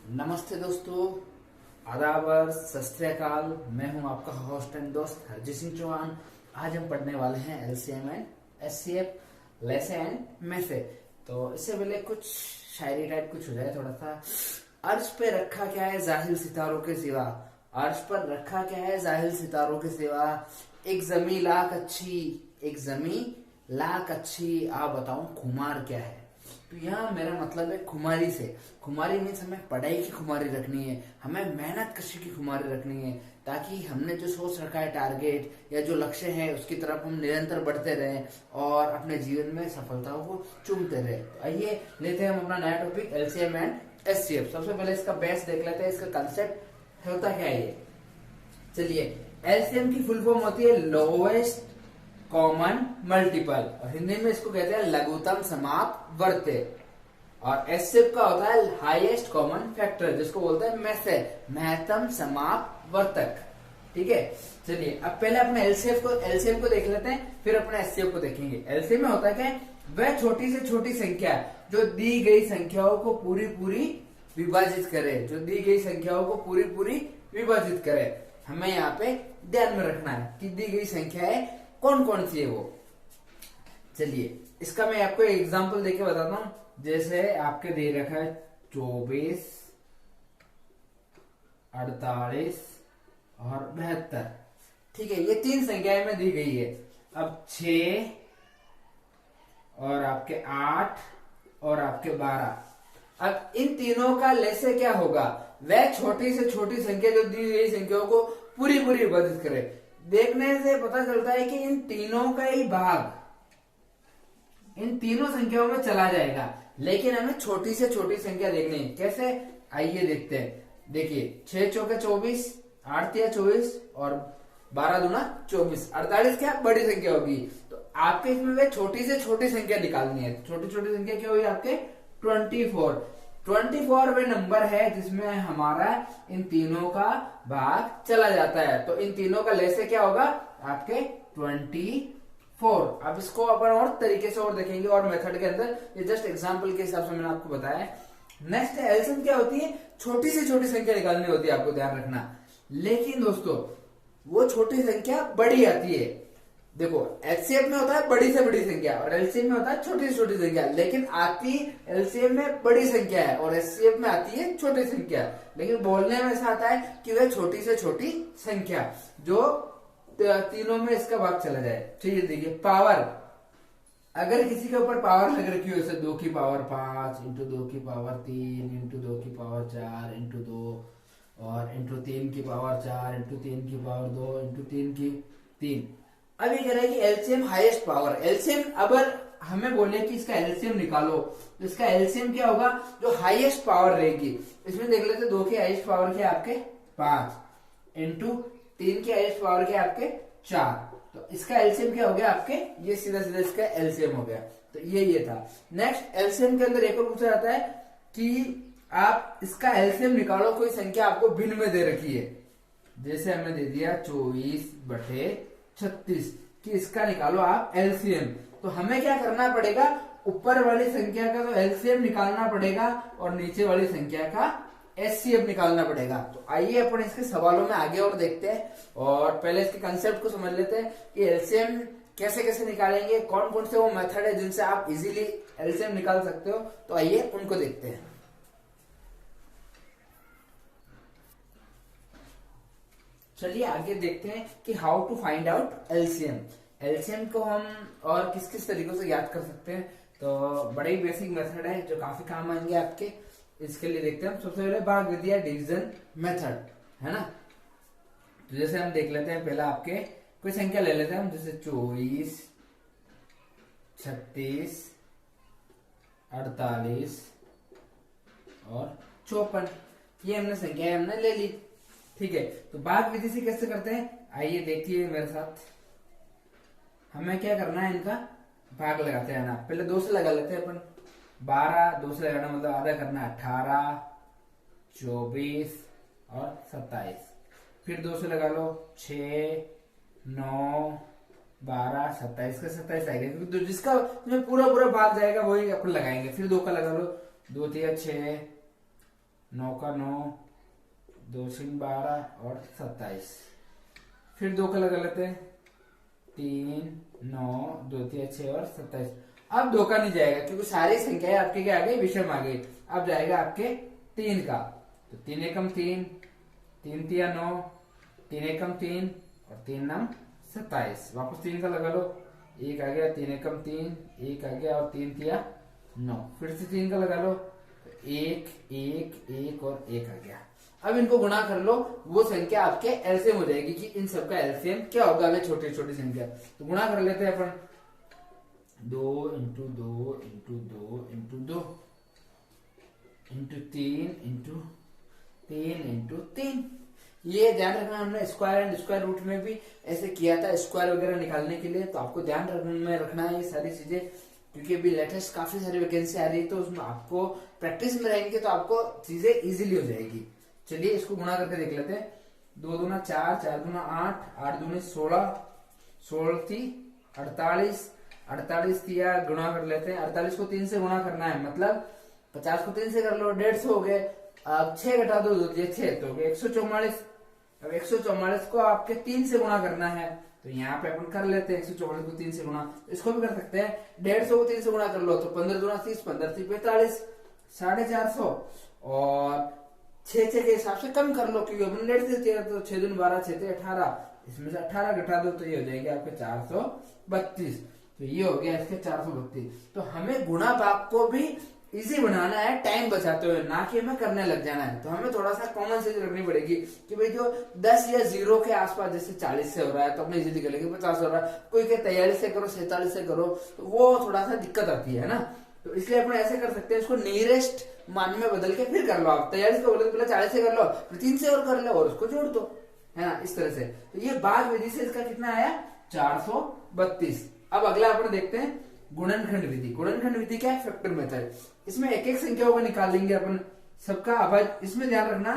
नमस्ते दोस्तों, आदाब और सत श्री अकाल। मैं हूं आपका होस्ट एंड दोस्त हरजीत सिंह चौहान। आज हम पढ़ने वाले हैं एलसीएम एंड एचसीएफ लेसे एंड मैसे। तो इससे पहले कुछ शायरी टाइप कुछ हो जाए थोड़ा सा। अर्श पे रखा क्या है जाहिल सितारों के सिवा, अर्श पर रखा क्या है जाहिल सितारों के सिवा, एक जमी लाख अच्छी, एक जमी लाख अच्छी, आप बताऊं खुमार क्या है। तो यहाँ मेरा मतलब है खुमारी से। खुमारी मीन्स हमें पढ़ाई की खुमारी रखनी है, हमें मेहनत कशी की खुमारी रखनी है, ताकि हमने जो सोच रखा है टारगेट या जो लक्ष्य है उसकी तरफ हम निरंतर बढ़ते रहें और अपने जीवन में सफलताओं को चूमते रहे। तो आइए लेते हैं हम अपना नया टॉपिक एलसीएम एंड एचसीएफ। सबसे पहले इसका बेस देख लेते हैं, इसका कंसेप्ट होता क्या है ये। चलिए, एलसीएम की फुल फॉर्म होती है लोवेस्ट कॉमन मल्टीपल, और हिंदी में इसको कहते हैं लघुत्तम समाप्त वर्त्य। और एचसीएफ का होता है हाईएस्ट कॉमन फैक्टर, जिसको बोलते हैं मैसे, महत्तम समाप्त वर्तक। ठीक है, चलिए अब पहले अपने एलसीएम को देख लेते हैं, फिर अपने एचसीएफ को देखेंगे। एलसीएम में होता है वह छोटी से छोटी संख्या जो दी गई संख्याओं को पूरी पूरी विभाजित करे, जो दी गई संख्याओं को पूरी पूरी विभाजित करे। हमें यहाँ पे ध्यान में रखना है कि दी गई संख्या है कौन कौन सी है वो। चलिए इसका मैं आपको एक एग्जांपल देके बताता हूं। जैसे आपके दे रखा है 24, 48 और 72। ठीक है, ये तीन संख्याएं में दी गई है। अब 6 और आपके 8 और आपके 12। अब इन तीनों का लेसे क्या होगा, वह छोटी से छोटी संख्या जो दी गई संख्याओं को पूरी पूरी विभाजित करे। देखने से पता चलता है कि इन तीनों का ही भाग इन तीनों संख्याओं में चला जाएगा, लेकिन हमें छोटी से छोटी संख्या देखनी है। कैसे, आइए देखते हैं। देखिए 6 चौके 24, 8 तिया 24 और 12 दूना 24, 48 क्या बड़ी संख्या होगी। तो आपके इसमें वे छोटी से छोटी संख्या निकालनी है। छोटी छोटी संख्या क्या हुई आपके 24 वे नंबर है जिसमें हमारा इन तीनों का भाग चला जाता है। तो इन तीनों का लेसे क्या होगा आपके 24। अब इसको अपन और तरीके से और देखेंगे और मेथड के अंदर, ये जस्ट एग्जांपल के हिसाब से मैंने आपको बताया। नेक्स्ट एलसीएम क्या होती है, छोटी से छोटी संख्या निकालनी होती है, आपको ध्यान रखना। लेकिन दोस्तों वो छोटी संख्या बड़ी आती है। देखो एचसीएफ में होता है बड़ी से बड़ी संख्या और एलसीएम में होता है छोटी से छोटी संख्या, लेकिन आती एलसीएम में बड़ी संख्या है और एचसीएफ में आती है छोटी संख्या। लेकिन बोलने में ऐसा आता है कि वह छोटी से छोटी संख्या जो तीनों में इसका भाग चला जाए। ठीक है, देखिए पावर, अगर किसी के ऊपर पावर लग रखी हो, जैसे 2 की पावर 5 इंटू 2 की पावर 3 इंटू 2 की पावर 4 इंटू 2 और इंटू 3 की पावर 4 इंटू 3 की पावर 2 इंटू 3 की 3। अब ये कह रहा है कि एलसीएम हाईएस्ट पावर। एलसीएम अगर हमें बोले कि इसका एलसीएम निकालो, तो इसका एलसीएम क्या होगा, जो हाईएस्ट पावर रहेगी। इसमें देख लेते 2 की हाईएस्ट पावर क्या आपके 5 इंटू 3 की हाईएस्ट पावर क्या आपके 4। तो इसका एलसीएम क्या हो गया आपके, ये सीधा सीधा इसका एलसीएम हो गया। तो ये था। नेक्स्ट एलसीएम के अंदर एक और पूछा जाता है कि आप इसका एलसीएम निकालो, कोई संख्या आपको भिन्न में दे रखी है। जैसे हमें दे दिया 24/36 कि इसका निकालो आप एलसीएम। तो हमें क्या करना पड़ेगा, ऊपर वाली संख्या का तो एलसीएम निकालना पड़ेगा और नीचे वाली संख्या का एचसीएफ निकालना पड़ेगा। तो आइए अपन इसके सवालों में आगे और देखते हैं, और पहले इसके कंसेप्ट को समझ लेते हैं कि एलसीएम कैसे कैसे निकालेंगे, कौन कौन से वो मेथड है जिनसे आप इजीली एलसीएम निकाल सकते हो। तो आइए उनको देखते हैं। चलिए आगे देखते हैं कि how to find out LCM. LCM को हम और किस किस तरीकों से याद कर सकते हैं। तो बड़े ही बेसिक मेथड है जो काफी काम आएंगे आपके। इसके लिए देखते हैं हम सबसे पहले भाग विधि या डिवीजन मेथड, है ना। तो जैसे हम देख लेते हैं, पहला आपके कोई संख्या ले लेते हैं हम, जैसे 24, 36, 48 और 54। ये हमने संख्या हमने ले ली। ठीक है, तो भाग विधि से कैसे करते हैं, आइए देखिए मेरे साथ। हमें क्या करना है, इनका भाग लगाते हैं ना। पहले 2 से लगा लेते हैं अपन। 12 2 से लगाना मतलब आधा करना 18, 24 और 27। फिर 2 से लगा लो 6, 9, 12, 27 का 27 आएगा, क्योंकि जिसका पूरा पूरा भाग जाएगा वही अपन लगाएंगे। फिर 2 का लगा लो, 2 तिया 6 9 का 9, 2 6 12 और 27। फिर 2 का लगा लेते हैं, 3 9 2 3 6 और 27। अब 2 का नहीं जाएगा क्योंकि सारी संख्याएं आपके क्या आ गई, विषम आ गई। अब जाएगा आपके 3 का, तो 3 एकम 3, 3 तिया 9, 3 एकम 3 और 3 नम 27। वापस 3 का लगा लो, 1 आ गया, 3 एकम 3, 1 आ गया और 3 तिया 9। फिर से 3 का लगा लो, 1 1 1 और 1 आ गया। अब इनको गुणा कर लो, वो संख्या आपके एलसीएम हो जाएगी कि इन सबका एलसीएम क्या होगा, अगर छोटी छोटी संख्या। तो गुणा कर लेते हैं अपन, 2 into 2 into 2 into 2 into 3 into 3 into 3। ये ध्यान रखना, हमने स्क्वायर एंड स्क्वायर रूट में भी ऐसे किया था स्क्वायर वगैरह निकालने के लिए, तो आपको ध्यान रखना है ये सारी चीजें, क्योंकि अभी लेटेस्ट काफी सारी वैकेंसी आ रही है, तो उसमें आपको प्रैक्टिस में रहेंगे तो आपको चीजें इजीली हो जाएगी। चलिए इसको गुणा करके देख लेते हैं। 2 दूना 4, 4 दूना 8, 8 दूनी 16, 16 थी 48, 48 किया, गुणा कर लेते हैं। 48 को 3 से गुणा करना है, मतलब 50 को 3 से कर लो, 150 हो गए। अब 6 घटा दो, 6 तो 144। अब 144 को आपके 3 से गुणा करना है, तो यहाँ पे अपन कर लेते हैं 144 को 3 से गुणा। इसको भी कर सकते हैं, 150 को 3 से गुणा कर लो, तो 15 दूना 30, 15 30 45, 450 और 6 के हिसाब से कम कर लो, क्योंकि अपन 150 दिया, तो 6 दूनी 12, 6 18, इसमें से 18 घटा दो तो ये हो जाएंगे आपके 432। तो ये हो गया इसके 432। तो हमें गुणा भाग को भी इजी बनाना है, टाइम बचाते हुए, ना कि हमें करने लग जाना है। तो हमें थोड़ा सा कॉमन सेंस रखनी पड़ेगी कि भाई जो 10 या 0 के आसपास, जैसे 40 से हो रहा है तो अपने इजीली कर लेंगे, 50 हो रहा है, कोई के 43 से करो, 47 से करो, तो वो थोड़ा सा दिक्कत आती है ना। तो इसलिए अपन ऐसे कर सकते हैं, इसको नियरेस्ट मान में बदल के फिर कर लो। आप 43 को बोले तो पहले 40 से कर लो, फिर 3 से और कर लो और उसको जोड़ दो, है ना, इस तरह से। तो ये भाग विधि से इसका कितना आया, 432। अब अगला अपन देखते हैं गुणनखंड विधि। गुणनखंड विधि क्या है, फैक्टर मेथड। इसमें एक एक संख्याओं को निकाल लेंगे अपन सबका अभाज्य। इसमें ध्यान रखना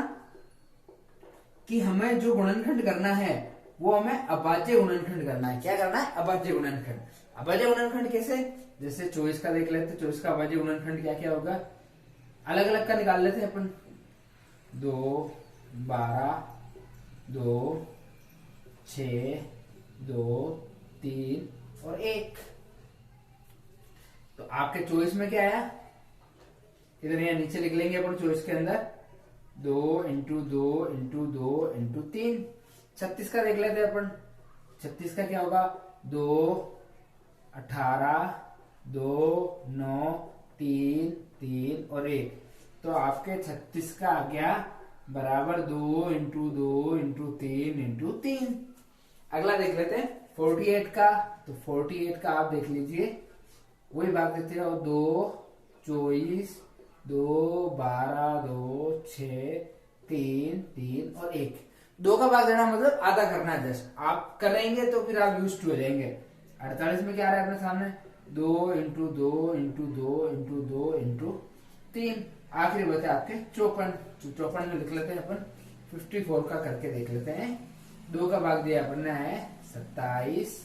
कि हमें जो गुणनखंड करना है वो हमें अभाज्य गुणनखंड करना है। क्या करना है, अभाज्य गुणनखंड। अभाज्य गुणनखंड कैसे, जैसे 24 का देख लेते हैं। 24 का अभाज्य गुणनखंड क्या क्या होगा, अलग अलग का निकाल लेते हैं अपन। 2 12 2 6 2 3 और 1। तो आपके 24 में क्या आया, इधर यहाँ नीचे लिख लेंगे अपन 24 के अंदर 2 इंटू 2 इंटू 2 इंटू 3। 36 का देख लेते हैं अपन। 36 का क्या होगा, 2 18 2 9 3 3 और 1। तो आपके 36 का आ गया बराबर 2 इंटू 2 इंटू 3 इंटू 3। अगला देख लेते हैं 48 का। तो 48 का आप देख लीजिए, वही भाग देते हैं, 2 24 2 12 2 6 3 3 और 1। 2 का भाग देना मतलब आधा करना है, जस्ट आप करेंगे तो फिर आप यूज्ड हो जाएंगे। 48 में क्या आ रहा है अपने सामने, 2 इंटू 2 इंटू 2 इंटू 2 इंटू 3। आखिरी बचे आपके 54। 54 में लिख लेते हैं अपन 54 का करके देख लेते हैं। 2 का भाग दिया अपन ने है 27,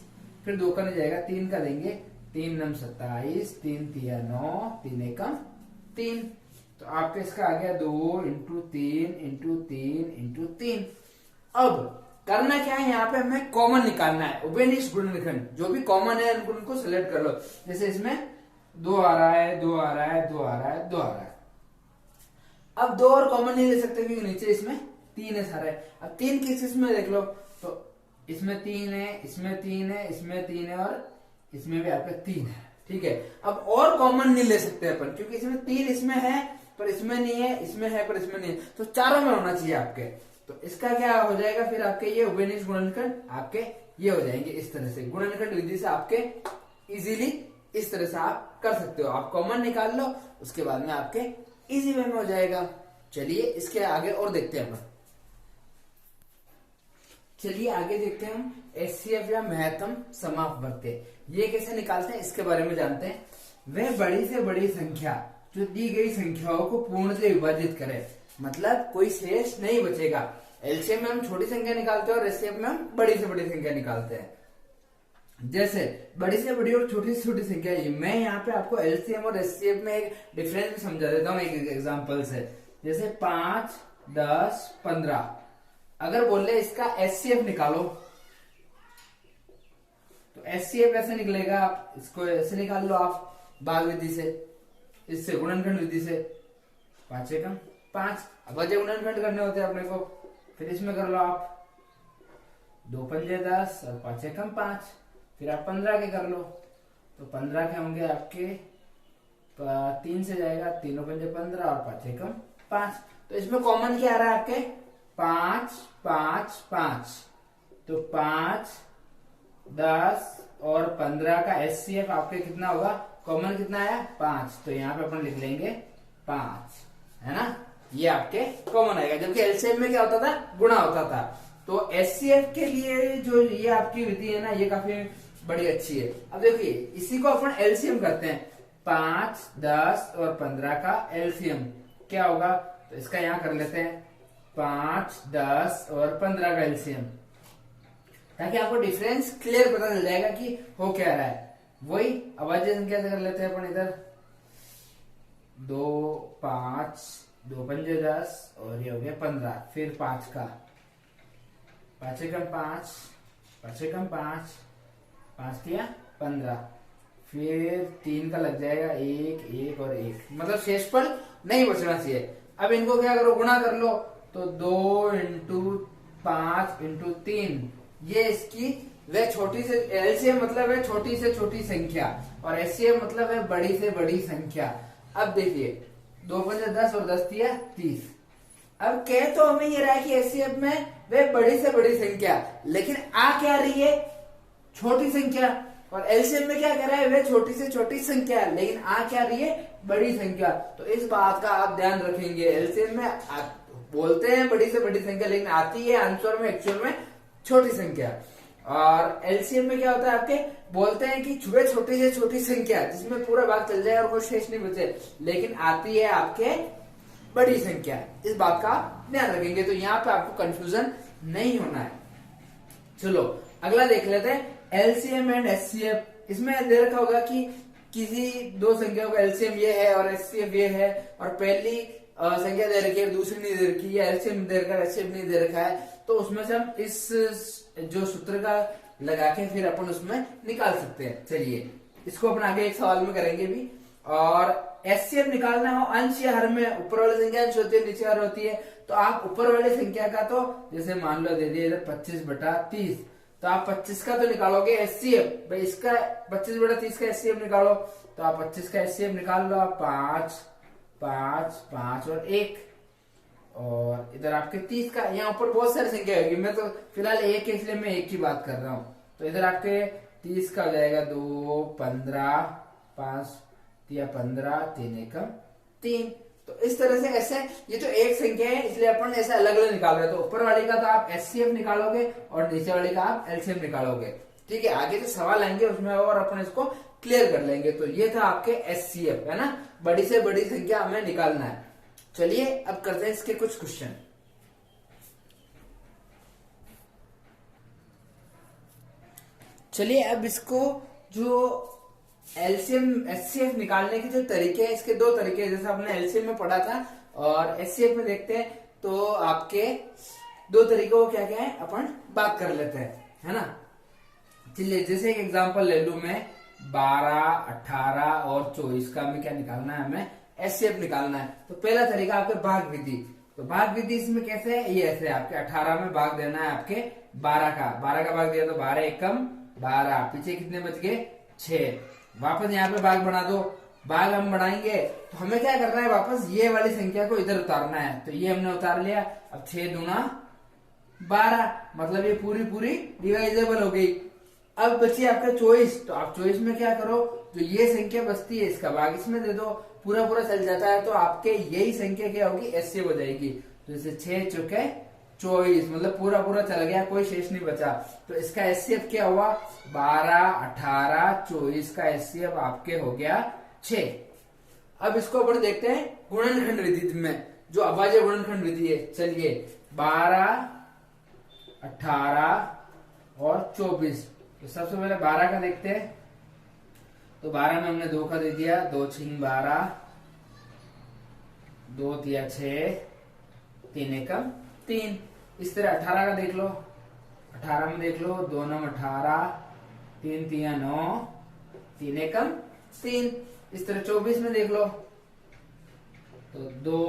फिर 2 का नहीं जाएगा, 3 का देंगे, 3 नम 27, 3 तिया 9, 3 एकम 3। तो आपका इसका आ गया 2 इंटू 3 इंटू 3 इंटू 3। अब करना क्या है, यहाँ पे हमें कॉमन निकालना है, उभयनिष्ठ गुणनखंड। जो भी कॉमन है उनको सेलेक्ट कर लो। जैसे इसमें 2 आ रहा है, 2 आ रहा है, 2 आ रहा है, 2 आ रहा है। अब 2 और कॉमन नहीं ले सकते क्योंकि नीचे इसमें 3 है सारे। अब 3 किस में देख लो, तो इसमें 3 है, इसमें 3 है, इसमें 3 है और इसमें भी आपका 3 है। ठीक है, अब और कॉमन नहीं ले सकते अपन क्योंकि इसमें 3 इसमें है पर इसमें नहीं है, इसमें है पर इसमें नहीं है, तो चारों में होना चाहिए आपके। तो इसका क्या हो जाएगा फिर आपके, ये उभयनिष्ठ गुणनखंड आपके ये हो जाएंगे इस तरह से। गुणनखंड विधि से आपके इजीली इस तरह से आप कर सकते हो। आप कॉमन निकाल लो, उसके बाद में आपके इजी वे में हो जाएगा। चलिए इसके आगे और देखते हैं अपन। चलिए आगे देखते हैं हम एचसीएफ या महत्तम समापवर्त्य। ये कैसे निकालते हैं इसके बारे में जानते हैं। वह बड़ी से बड़ी संख्या जो दी गई संख्याओं को पूर्ण से विभाजित करे, मतलब कोई शेष नहीं बचेगा। एलसीएम में हम छोटी संख्या निकालते हैं और एचसीएफ में हम बड़ी से बड़ी संख्या निकालते हैं। जैसे बड़ी से बड़ी और छोटी से छोटी संख्या, मैं यहाँ पे आपको एलसीएम और एचसीएफ में एक डिफरेंस समझा देता हूँ एक एग्जांपल से। जैसे 5, 10, 15। अगर बोले इसका एचसीएफ निकालो तो एचसीएफ ऐसे निकलेगा, आप इसको ऐसे निकाल लो आप भाग विधि से, इससे गुणनखंड विधि से। 5 एकम 5। अब अजय गुणनखंड करने होते हैं अपने को, फिर इसमें कर लो आप 2 पंजे 10 और 5 एकम 5। फिर आप 15 के कर लो, तो 15 के होंगे आपके 3 से जाएगा, 3 पंजे 15 और 5 एकम 5। तो इसमें कॉमन क्या आ रहा है आपके 5, 5, 5। तो 5, 10 और 15 का एचसीएफ आपके कितना होगा, कॉमन कितना आया 5। तो यहाँ पे अपन लिख लेंगे 5, है ना, ये आपके कॉमन आएगा। जबकि एलसीएम में क्या होता था, गुणा होता था। तो एचसीएफ के लिए जो ये आपकी विधि है ना, ये काफी बड़ी अच्छी है। अब देखिए इसी को अपन एलसीएम करते हैं, 5, 10 और 15 का एलसीएम क्या होगा, तो इसका यहाँ कर लेते हैं 5, 10 और 15 का एलसीएम, ताकि आपको डिफरेंस क्लियर पता चल जाएगा कि हो क्या रहा है। वही अभाज्य संख्या से कर लेते हैं अपन इधर 2, 5, 2 पंजे 10 और ये हो गया 15। फिर 5 का 5 एकम 5, 5 एकम 5, 5 किया 15। फिर 3 का लग जाएगा 1, 1 और 1, मतलब शेषफल नहीं बचना चाहिए। अब इनको क्या करो, गुणा कर लो, तो 2 इंटू 5 इंटू 3, ये इसकी वह छोटी से, एलसीएम मतलब है छोटी से छोटी संख्या और एचसीएफ मतलब है बड़ी से बड़ी संख्या। अब देखिए 2 पंजे 10 और 10 दिया 30। अब कह तो हमें ये रहा है कि एचसीएफ में वह बड़ी से बड़ी संख्या, लेकिन आ क्या रही है, छोटी संख्या। और एलसीएम में क्या कह रहा है, वह छोटी से छोटी संख्या, लेकिन आ क्या रही है, बड़ी संख्या। तो इस बात का आप ध्यान रखेंगे, एलसीएम में बोलते हैं बड़ी से बड़ी संख्या, लेकिन आती है आंसर में एक्चुअल में छोटी संख्या। और एलसीएम में क्या होता है, आपके बोलते हैं कि वह छोटी से छोटी संख्या जिसमें पूरा भाग चल जाए और कोई शेष नहीं बचे, लेकिन आती है आपके बड़ी संख्या। इस बात का ध्यान रखेंगे, तो यहाँ पे आपको कंफ्यूजन नहीं होना है। चलो अगला देख लेते हैं, एलसीएम एंड एचसीएफ। इसमें दे रखा होगा कि किसी दो संख्याओं का एलसीएम ये है और एचसीएफ ये है, और पहली संख्या दे रखी है, दूसरी नहीं दे रखी है, एलसीएम दे रखा है, एचसीएफ नहीं दे रखा है। तो उसमें से हम इस जो सूत्र का लगा के फिर अपन उसमें निकाल सकते हैं। चलिए इसको अपन आगे एक सवाल में करेंगे भी। और एचसीएफ निकालना हो अंश या हर में, ऊपर वाली संख्या अंश होती है, नीचे हर होती है। तो आप ऊपर वाली संख्या का, तो जैसे मान लो दे दिए 25/30, तो आप 25 का तो निकालोगे एचसीएफ, भाई इसका 25/30 का एचसीएफ निकालो, तो आप 25 का एचसीएफ निकाल लो आप 5, 5, 5 और 1। और इधर आपके 30 का, यहाँ ऊपर बहुत सारी संख्या होगी, मैं तो फिलहाल एक है इसलिए मैं एक की बात कर रहा हूँ। तो इधर आपके 30 का हो जाएगा 2, 15, 5 या 15, 3 एकम 3। तो इस तरह से ऐसे, ये तो एक संख्या है इसलिए अपन ऐसे अलग अलग निकाल रहे हैं। तो ऊपर वाली का तो आप एचसीएफ निकालोगे और नीचे वाली का आप एलसीएम निकालोगे। ठीक है, आगे जो सवाल आएंगे उसमें और अपन इसको क्लियर कर लेंगे। तो ये था आपके एचसीएफ, है ना, बड़ी से बड़ी संख्या हमें निकालना है। चलिए अब करते हैं इसके कुछ क्वेश्चन। चलिए अब इसको जो एलसीएम एचसीएफ निकालने के जो तरीके हैं, इसके दो तरीके हैं, जैसे आपने एलसीएम में पढ़ा था और एचसीएफ में देखते हैं। तो आपके दो तरीकों को क्या क्या है अपन बात कर लेते हैं, है ना। चलिए जैसे एक एग्जांपल ले लू मैं, 12, 18 और 24 का हमें क्या निकालना है, हमें एचसीएफ निकालना है। तो पहला तरीका आपके भाग विधि। तो भाग विधि इसमें कैसे है, ये ऐसे आपके 18 में भाग देना है आपके 12 का भाग दिया तो 12 एकम 12, पीछे कितने बच गए 6। वापस यहाँ पे भाग बना दो, भाग हम बढ़ाएंगे तो हमें क्या करना है, वापस ये वाली संख्या को इधर उतारना है। तो ये हमने उतार लिया। अब 6 दूना 12, मतलब ये पूरी पूरी डिवाइजेबल हो गई। अब बची आपका 24, तो आप 24 में क्या करो, जो ये संख्या बचती है इसका भाग इसमें दे दो, पूरा पूरा चल जाता है। तो आपके यही संख्या क्या होगी, एचसीएफ हो जाएगी। तो जैसे 6 चौके 24, मतलब पूरा पूरा चल गया, कोई शेष नहीं बचा। तो इसका एचसीएफ क्या हुआ, 12, 18, 24 का एचसीएफ आपके हो गया 6। अब इसको अपन देखते हैं गुणनखंड विधि में, जो अभाज्य गुणनखंड विधि है। चलिए 12, 18 और 24। तो सबसे पहले 12 का देखते हैं। तो 12 में हमने 2 का दे दिया, 2 छिंग 12, 2 तिया 6, 3 एकम 3। इस तरह 18 का देख लो, 18 में देख लो 2 9 18, 3 तिया 9, 3 एकम 3। इस तरह 24 में देख लो तो 2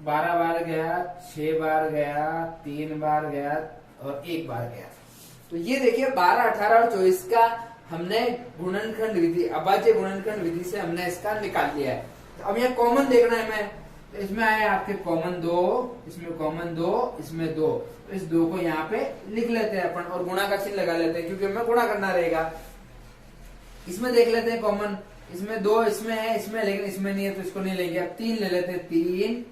12 बार गया, 6 बार गया, 3 बार गया और 1 बार गया। तो ये देखिए 12, 18 और 24 का हमने गुणनखंड विधि, अभाज्य गुणनखंड विधि से हमने इसका निकाल लिया है। तो अब यहाँ कॉमन देखना है हमें, तो इसमें आए आपके कॉमन 2, इसमें कॉमन 2, इसमें 2, तो इस 2 को यहाँ पे लिख लेते हैं अपन और गुणा का चिन्ह लगा लेते हैं क्योंकि हमें गुणा करना रहेगा। इसमें देख लेते हैं कॉमन, इसमें 2 इसमें है, इसमें लेकिन इसमें नहीं है तो इसको नहीं लेंगे। अब 3 ले लेते हैं, 3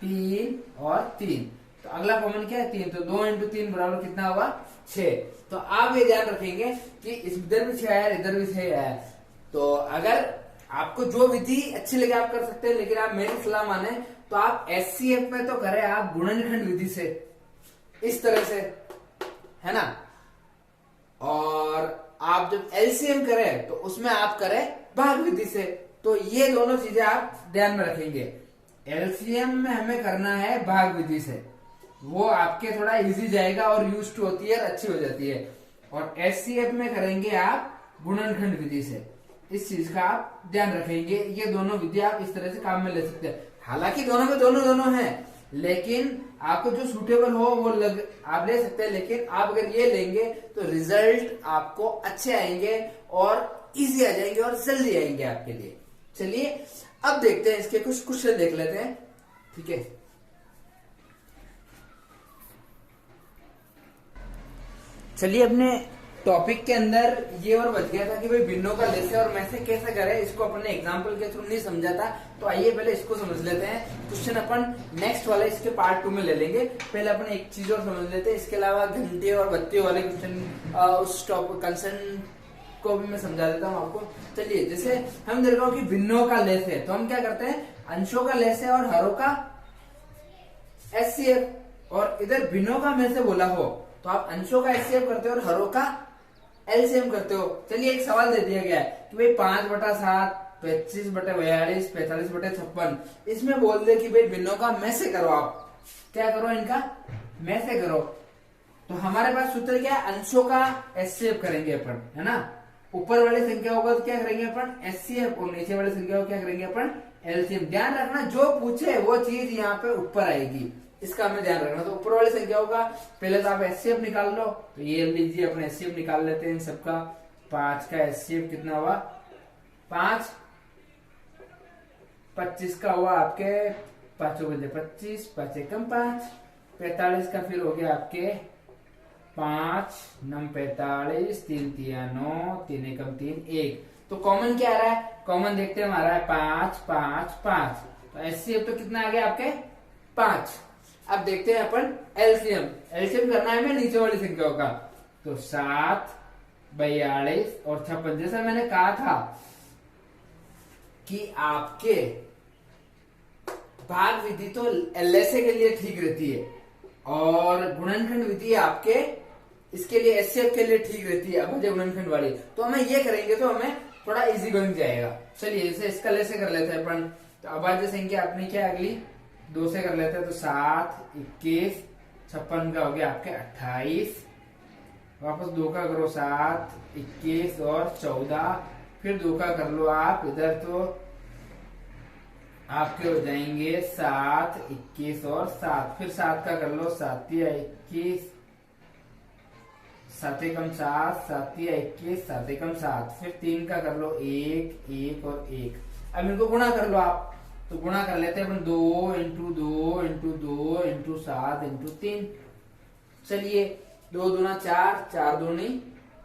3 और 3, तो अगला कॉमन क्या है 3, तो 2 इंटू 3 बराबर कितना होगा 6। तो आप ये ध्यान रखेंगे कि इधर भी 6 आया, इधर भी 6 आया। तो अगर आपको जो विधि अच्छी लगे आप कर सकते हैं, लेकिन आप मेरी सलाह माने तो आप एचसीएफ में तो करें आप गुणनखंड विधि से, इस तरह से, है ना। और आप जब एलसीएम करें तो उसमें आप करें भाग विधि से। तो ये दोनों चीजें आप ध्यान में रखेंगे। एलसीएम में हमें करना है भाग विधि से, वो आपके थोड़ा इजी जाएगा और यूज टू होती है, अच्छी हो जाती है। और एचसीएफ में करेंगे आप गुणनखंड विधि से, इस चीज का आप ध्यान रखेंगे। ये दोनों विधि आप इस तरह से काम में ले सकते हैं। हालांकि दोनों में दोनों हैं, लेकिन आपको जो सूटेबल हो वो आप ले सकते हैं। लेकिन आप अगर ये लेंगे तो रिजल्ट आपको अच्छे आएंगे और इजी आ जाएंगे और जल्दी आएंगे आपके लिए। चलिए अब देखते हैं, इसके कुछ क्वेश्चन देख लेते हैं, ठीक है। चलिए अपने टॉपिक के अंदर ये और बच गया था कि भाई भिन्नों का लेसे और मैसे कैसे करें, इसको अपने एग्जांपल के थ्रू नहीं समझा था। तो आइए पहले इसको समझ लेते हैं। क्वेश्चन अपन नेक्स्ट वाले इसके पार्ट 2 में ले लेंगे। पहले अपन एक चीज और समझ लेते हैं, इसके अलावा घंटे और बत्तियों वाले क्वेश्चन उस टॉपिक कंसर्न को भी मैं समझा देता हूँ आपको। चलिए जैसे हम देख रहा हूँ कि भिन्नों का लेस है, तो हम क्या करते हैं, अंशों का लेस है और हरों का एचसीएफ, और इधर भिन्नों का में से बोला हो तो आप अंशों का एचसीएफ करते हो और हरों का एलसीएम करते हो। चलिए एक सवाल दे दिया गया है कि भाई 5/7, 25/42, 45/56, इसमें बोल दे कि भाई भिन्नों का में से करो। आप क्या करो, इनका में से करो। तो हमारे पास सूत्र क्या है, अंशों का एचसीएफ करेंगे अपन, है ना। ऊपर वाली संख्या होगा तो क्या करेंगे अपन एचसीएफ, और नीचे वाली संख्या को क्या करेंगे अपन एलसीएम। ध्यान रखना जो पूछे वो चीज यहाँ पे ऊपर आएगी, इसका हमें ध्यान रखना। तो ऊपर वाली संख्या होगा, पहले तो आप एचसीएफ निकाल लो। तो ये लीजिए अपने एचसीएफ निकाल लेते हैं इन सबका। 5 का एचसीएफ कितना हुआ 5, 25 का हुआ आपके 5 बजे 25, 5 एकम 5, 45 का फिर हो गया आपके 5 9 45, 3 तिया 9, 3 एकम 3 1। तो कॉमन क्या आ रहा है, कॉमन देखते हैं हमारा है 5 5 5। तो एचसीएफ तो कितना आ गया आपके 5। अब देखते हैं अपन एलसीएम, एलसीएम करना है हमें नीचे वाली संख्याओं का। तो 7, 42 और 56। जैसा मैंने कहा था कि आपके भाग विधि तो एलएसए के लिए ठीक रहती है और गुणनखंड विधि आपके इसके लिए एचसीएफ के लिए ठीक रहती है, अभाज्य गुणनखंड वाली। तो हमें ये करेंगे तो हमें थोड़ा इजी गोइंग जाएगा। चलिए जैसे इसका लेसे कर लेते हैं अपन। तो अभाज्य संख्या अपनी क्या अगली 2 से कर लेते हैं। तो 7, 21, 56 का हो गया आपके 28, वापस 2 का करो 7, 21 और 14, फिर 2 का कर लो आप इधर, तो आपके हो जाएंगे 7, 21 और 7, फिर 7 का कर लो 7 या 21, 7 एकम 7, 7 या 21, 7 एकम 7, फिर 3 का कर लो 1, 1 और 1। अब इनको गुणा कर लो आप। तो गुणा कर लेते हैं अपन 2 इंटू 2 इंटू 2 इंटू 7 इंटू 3। चलिए 2 दूना 4, 4 दूनी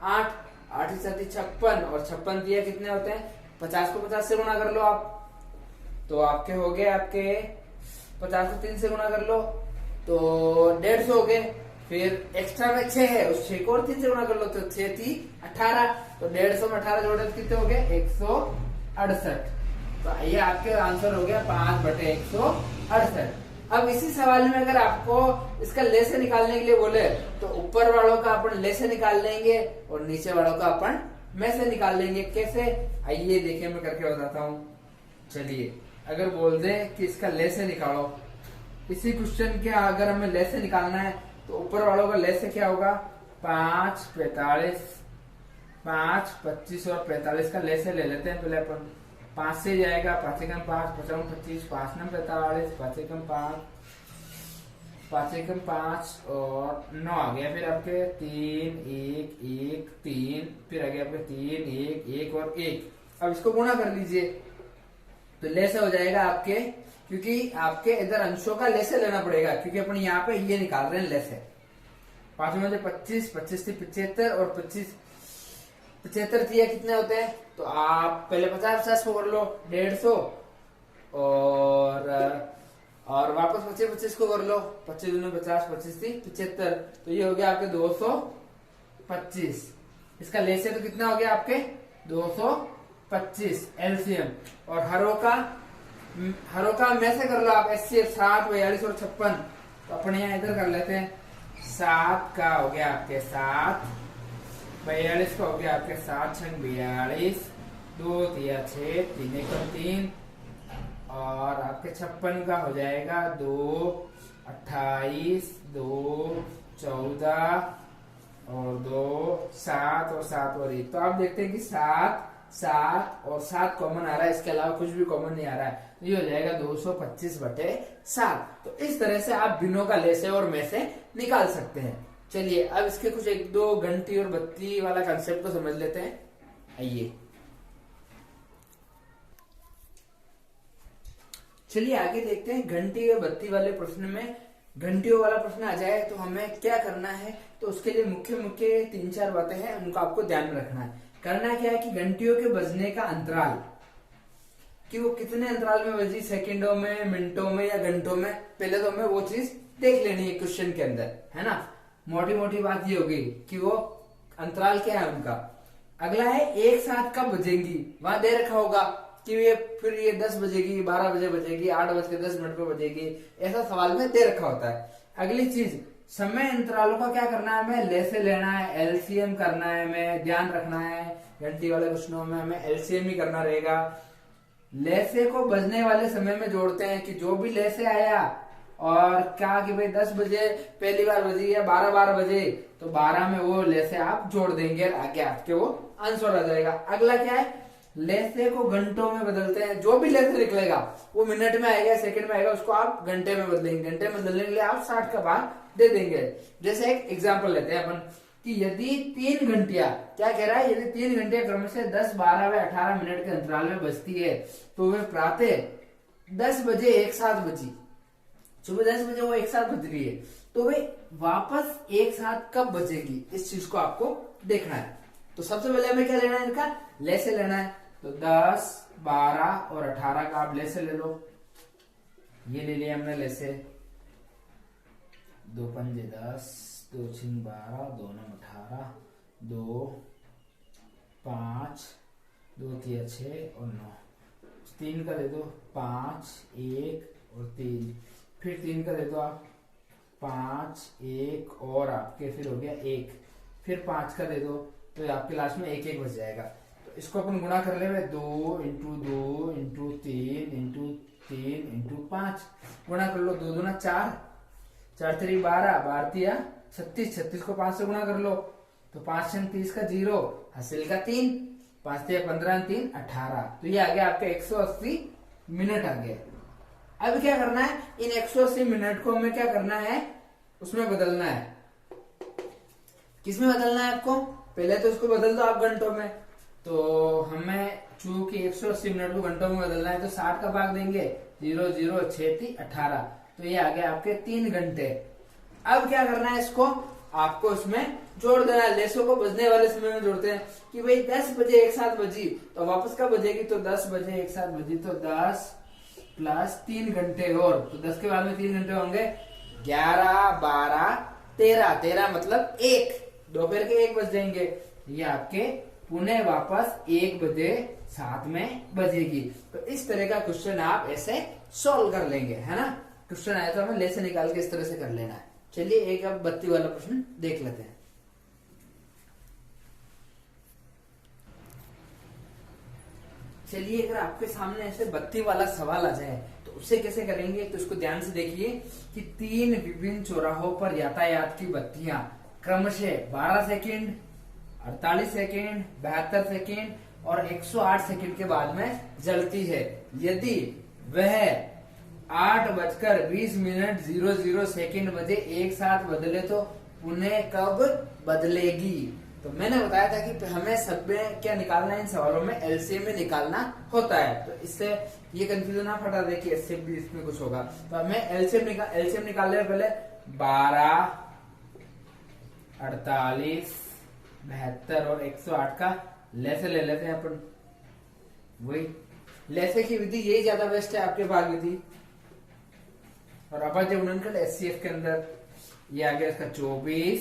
8, 8 ही 7 56, और 56 दिया कितने होते हैं 50 को 50 से गुणा कर लो आप। तो आपके हो गए आपके 50 को 3 से गुणा कर लो तो 150 हो गए। फिर एक्स्ट्रा में 6 है, उस 6 को और 3 से गुणा कर लो तो 6 थी 18, तो 150 में 18 जोड़े कितने हो गए 168। तो ये आपके आंसर हो गया 5/168। अब इसी सवाल में अगर आपको इसका लेसे निकालने के लिए बोले तो ऊपर वालों का अपन लेसे निकाल लेंगे और नीचे वालों का अपन में से निकाल लेंगे। कैसे, आइए देखिए मैं करके बताता हूँ। चलिए अगर बोल दे कि इसका लेसे निकालो, इसी क्वेश्चन के अगर हमें लेसे निकालना है तो ऊपर वालों का लेसे क्या होगा, 5, 45, 5, 25 और 45 का लेसे ले लेते हैं पहले अपन। 5 से जाएगा, 5 एकम 5, 5 25, 5 9 45, 5 एकम 5, 5 एकम 5 और 9 आ गया। फिर आपके 3, 1, 1, 3, फिर आ गया आपके 3, 1, 1 और 1। अब इसको गुणा कर लीजिए तो लेसे हो जाएगा आपके, क्योंकि आपके इधर अंशों का लेसे लेना पड़ेगा, क्योंकि अपन यहाँ पे ये निकाल रहे हैं लेसे। 5 में 25, 25 थी 75 और 25, 75 थी कितने होते हैं, तो आप पहले 50 को कर लो 150 और वापस 25 को कर लो, 25 दूनी 50, 25 थी 75, तो ये हो गया आपके 225। इसका लेसे तो कितना हो गया आपके 225 एलसीएम। और हरों का में से कर लो आप एचसीएफ 7, 42 और 56, तो अपने यहाँ इधर कर लेते हैं। 7 का हो गया आपके 7, 42 का हो गया आपके 7 छंग 42, 2 तिया 6, 3 एकम 3 और आपके 56 का हो जाएगा 2, 28, 2, 14 और 2, 7 और 7 और 1। तो आप देखते हैं कि 7, 7 और 7 कॉमन आ रहा है, इसके अलावा कुछ भी कॉमन नहीं आ रहा है, तो ये हो जाएगा 225/7। तो इस तरह से आप भिन्नों का लेसे और में से निकाल सकते हैं। चलिए अब इसके कुछ 1-2 घंटी और बत्ती वाला कंसेप्ट को समझ लेते हैं। आइए चलिए आगे देखते हैं। घंटी और बत्ती वाले प्रश्न में घंटियों वाला प्रश्न आ जाए तो हमें क्या करना है, तो उसके लिए मुख्य 3-4 बातें हैं, उनको आपको ध्यान में रखना है। करना क्या है कि घंटियों के बजने का अंतराल, कि वो कितने अंतराल में बजी, सेकंडों में, मिनटों में या घंटों में, पहले तो हमें वो चीज देख लेनी है क्वेश्चन के अंदर, है ना। मोटी मोटी बात ये होगी कि वो अंतराल क्या है उनका। अगला है एक साथ कब बजेंगी, वहां दे रखा होगा कि ये 10 बजेगी, 12 बजे बजेगी, 8:10 पे बजेगी, ऐसा सवाल में दे रखा होता है। अगली चीज, समय अंतरालों का क्या करना है, हमें लेसे लेना है, एलसीएम करना है, हमें ध्यान रखना है। घंटी वाले प्रश्नों में हमें एलसीएम ही करना रहेगा। लेसे को बजने वाले समय में जोड़ते हैं कि जो भी लेसे आया और क्या कि भाई 10 बजे पहली बार बजी या 12 बजे, तो 12 में वो लेसे आप जोड़ देंगे, आगे आपके वो आंसर आ जाएगा। अगला क्या है, लेसे को घंटों में बदलते हैं, जो भी लेसे निकलेगा वो मिनट में आएगा, सेकंड में आएगा, उसको आप घंटे में बदलेंगे। घंटे में बदलने के लिए आप 60 का भाग दे देंगे। जैसे एक एग्जांपल लेते हैं अपन कि यदि 3 घंटियां, क्या कह रहा है, यदि 3 घंटियां क्रम से 10, 12 व 18 मिनट के अंतराल में बजती है तो वे प्रातः 10 बजे एक साथ बजी, सुबह 10 बजे वो एक साथ बज रही है, तो वे वापस एक साथ कब बजेगी, इस चीज को आपको देखना है। तो सबसे पहले हमें क्या लेना है, इनका लेसे लेना है। तो 10, 12 और 18 का आप लेसे ले लो। ये ले लिया हमने लेसे, 2 पंजे 10, 2 छिंग 12, 2 नम 18, 2 5, 2 तिया 6 और 9, 3 का दे दो 5, 1 और 3, फिर 3 का दे दो आप 5, 1 और आपके फिर हो गया 1, फिर 5 का दे दो, तो आपके लास्ट में 1 बच जाएगा। तो इसको अपन गुणा कर ले, 2 इंटू 2 इंटू 3 इंटू 3 इंटू 5, गुणा कर लो, 2 दूना 4, 4 3 12, 12 तिया 36, 36 को 5 से गुणा कर लो, तो 5 छंग 30 का 0, हासिल का 3, 5 तिया 15, 3 18, तो ये आ गया आपका 180 मिनट आ गया। अब क्या करना है, इन 180 मिनट को हमें क्या करना है, उसमें बदलना है। किसमें बदलना है आपको, पहले तो इसको बदल दो आप घंटों में, तो हमें चूंकि 180 मिनट को घंटों में बदलना है तो 60 का भाग देंगे, 0 0 6 3 18, तो ये आ गया आपके 3 घंटे। अब क्या करना है, इसको आपको इसमें जोड़ देना है। लेसों को बजने वाले समय में जोड़ते हैं कि भाई 10 बजे एक साथ बजी तो वापस कब बजेगी, तो 10 बजे एक साथ बजी, तो 10 प्लस 3 घंटे और, तो 10 के बाद में 3 घंटे होंगे, 11 12 13, 13 मतलब 1, दोपहर के 1 बज जाएंगे, ये आपके पुणे वापस 1 बजे साथ में बजेगी। तो इस तरह का क्वेश्चन आप ऐसे सॉल्व कर लेंगे, है ना। क्वेश्चन आया तो हमें लेसे निकाल के इस तरह से कर लेना है। चलिए एक अब बत्ती वाला प्रश्न देख लेते हैं। चलिए अगर आपके सामने ऐसे बत्ती वाला सवाल आ जाए तो उसे कैसे करेंगे, तो इसको ध्यान से देखिए कि 3 विभिन्न चौराहों पर यातायात की बत्तियां क्रमशः 12 सेकेंड, 48 सेकेंड, 72 सेकेंड और 108 सेकेंड के बाद में जलती है। यदि वह 8:20 बजे एक साथ बदले तो उन्हें कब बदलेगी। तो मैंने बताया था कि हमें सब में क्या निकालना है, इन सवालों में एलसीएम में निकालना होता है। तो इससे ये कंफ्यूजन आप हटा दे कि एससीएफ भी इसमें कुछ होगा। तो हमें एलसीएम निकाल ले पहले 12, 48, 72 और 108 का लैसे ले लेते हैं अपन। वही लैसे की विधि यही ज्यादा बेस्ट है आपके भाग विधि। और अब जब उन्होंने एससीएफ के अंदर ये आ गया इसका 24,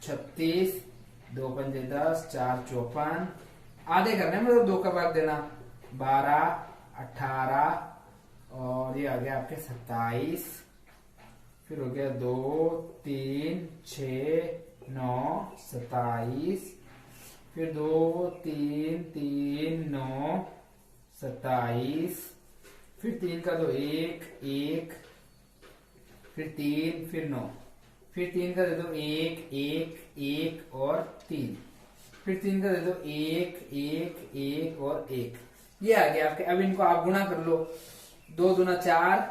36, 2 पंजे 10, 4 54, आधे करने मतलब 2 का भाग देना, 12, 18 और ये आ गया आपके 27, फिर हो गया 2, 3, 6, 9, 27, फिर 2, 3, 3, 9, 27, फिर 3 का 2 1, 1, फिर 3, फिर 9, फिर 3 का दे दो 1, 1, 1 और 3, फिर 3 का दे दो 1, 1, 1 और 1। ये आ गया आपके। अब इनको आप गुणा कर लो, 2 दूना 4,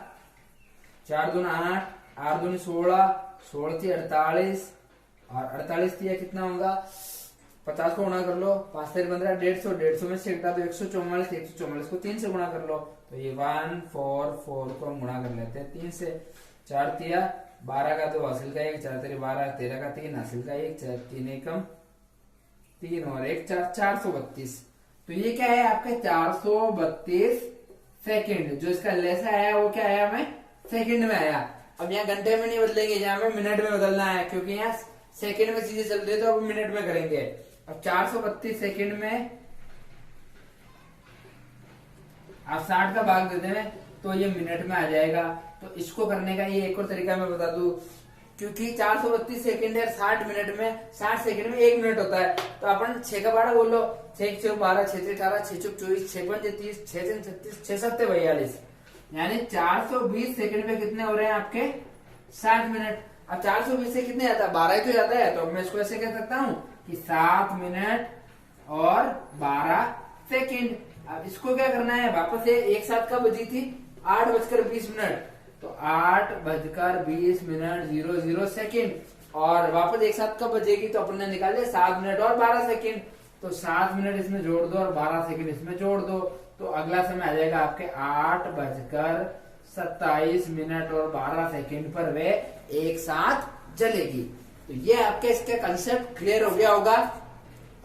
4 दूना 8, 8 दूनी 16, 16 थी 48 और 48 थी कितना होगा 50 को गुणा कर लो, 5 से 15, 150, 150 में से घटा दो 144, 144 को 3 से गुणा कर लो। तो ये 1, 4, 4 को हम गुणा कर लेते हैं 3 से। 4 तिया 12 का 2 हासिल का 1, 4 तेरे 12, 13 का 3 हासिल का 1, 4 3 एकम 3 और 1 4, 432। तो ये क्या है आपके 432 सेकेंड। जो इसका लेसा आया वो क्या आया हमें सेकेंड में आया। अब यहाँ घंटे में नहीं बदलेंगे, यहाँ पे मिनट में बदलना है क्योंकि यहाँ सेकेंड में चीजें चल रही है तो अब मिनट में करेंगे। अब 432 सेकेंड में आप 60 का भाग देते हैं तो ये मिनट में आ जाएगा। तो इसको करने का ये एक और तरीका मैं बता दूं, क्योंकि 432 सेकंड है 60 मिनट में, 60 सेकंड में 1 मिनट होता है। तो अपन 6 का 12 बोलो, 6 6 12, 6 6 18, 6 6 24, 6 5 30, 6 6 36, 6 7 42, यानी 420 सेकंड में कितने हो रहे हैं आपके 60 मिनट। अब 420 से कितने आता है 12 तो जाता है। तो मैं इसको ऐसे कह सकता हूँ कि 7 मिनट और 12 सेकंड। अब इसको क्या करना है, वापस से एक साथ कब बजी थी 8:20, तो 8:20 सेकेंड और वापस एक साथ कब बजेगी तो अपन ने निकाले 7 मिनट और 12 सेकेंड। तो 7 मिनट इसमें जोड़ दो और 12 सेकेंड इसमें जोड़ दो, तो अगला समय आ जाएगा आपके 8:27 और 12 सेकेंड पर वे एक साथ जलेगी। तो ये आपके इसका कंसेप्ट क्लियर हो गया होगा।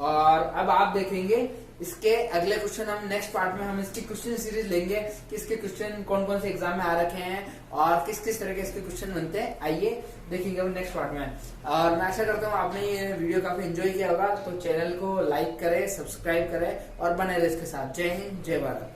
और अब आप देखेंगे इसके अगले क्वेश्चन हम नेक्स्ट पार्ट में हम इसकी क्वेश्चन सीरीज लेंगे कि इसके क्वेश्चन कौन कौन से एग्जाम में आ रखे हैं और किस किस तरह के इसके क्वेश्चन बनते हैं, आइए देखेंगे अब नेक्स्ट पार्ट में। और मैं आशा करता हूँ आपने ये वीडियो काफी एंजॉय किया होगा। तो चैनल को लाइक करें, सब्सक्राइब करें और बने रहे इसके साथ। जय हिंद, जय भारत।